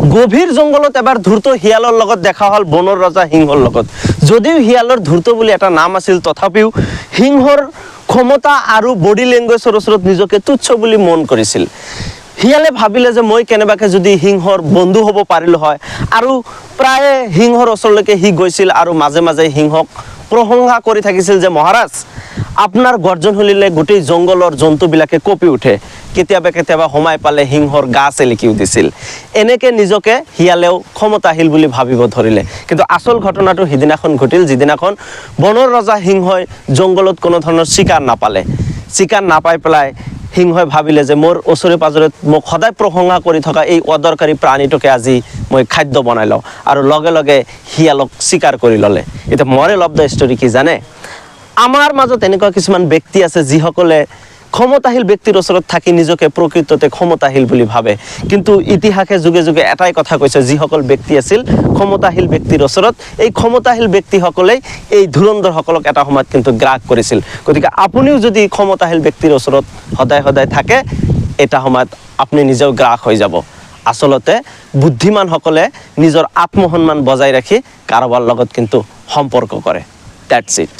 গভীৰ জংঘলত এবাৰ ধূৰ্ত শিয়ালৰ লগত দেখা হ'ল বনৰ ৰজা সিংহৰ লগত। যদিও শিয়ালৰ ধূৰ্ত বুলি এটা নাম আছিল, তথাপিও সিংহৰ ক্ষমতা আৰু বডি লেংগুৱেজৰ ওচৰত নিজকে তুচ্ছ বুলি মন কৰিছিল। শিয়ালে ভাবিলে যে মই কেনেবাকৈ যদি সিংহৰ বন্ধু হ'ব পাৰিলোঁ হয়, আৰু প্ৰায়ে সিংহৰ ওচৰলৈকে সি গৈছিল আৰু মাজে মাজে সিংহক প্ৰশংসা কৰি থাকিছিল যে মহাৰাজ, আপোনাৰ গৰ্জন শুনিলে গোটেই জংঘলৰ জন্তুবিলাকে কঁপি উঠে। কেতিয়াবা কেতিয়াবা সোমাই পালে সিংহৰ গা চেলেকি উঠিছিল। এনেকৈ নিজকে শিয়ালেও ক্ষমতাশীল বুলি ভাবিব ধৰিলে। কিন্তু আচল ঘটনাটো সিদিনাখন ঘটিল, যিদিনাখন বনৰ ৰজা সিংহই জংঘলত কোনো ধৰণৰ চিকাৰ নাপালে। চিকাৰ নাপাই পেলাই সিংহই ভাবিলে যে মোৰ ওচৰে পাজৰে মোক সদায় প্ৰশংসা কৰি থকা এই অদৰকাৰী প্ৰাণীটোকে আজি মই খাদ্য বনাই লওঁ, আৰু লগে লগে শিয়ালক চিকাৰ কৰি ল'লে। এতিয়া মৰেল অফ দ্য ষ্টৰী কি জানে? আমাৰ মাজত এনেকুৱা কিছুমান ব্যক্তি আছে যিসকলে ক্ষমতাশীল ব্যক্তিৰ ওচৰত থাকি নিজকে প্ৰকৃততে ক্ষমতাশীল বুলি ভাবে। কিন্তু ইতিহাসে যুগে যুগে এটাই কথা কৈছে, যিসকল ব্যক্তি আছিল ক্ষমতাশীল ব্যক্তিৰ ওচৰত, এই ক্ষমতাশীল ব্যক্তিসকলেই এই ধুৰন্ধৰসকলক এটা সময়ত কিন্তু গ্ৰাস কৰিছিল। গতিকে আপুনিও যদি ক্ষমতাশীল ব্যক্তিৰ ওচৰত সদায় সদায় থাকে, এটা সময়ত আপুনি নিজেও গ্ৰাস হৈ যাব। আচলতে বুদ্ধিমানসকলে নিজৰ আত্মসন্মান বজাই ৰাখি কাৰোবাৰ লগত কিন্তু সম্পৰ্ক কৰে। That's it.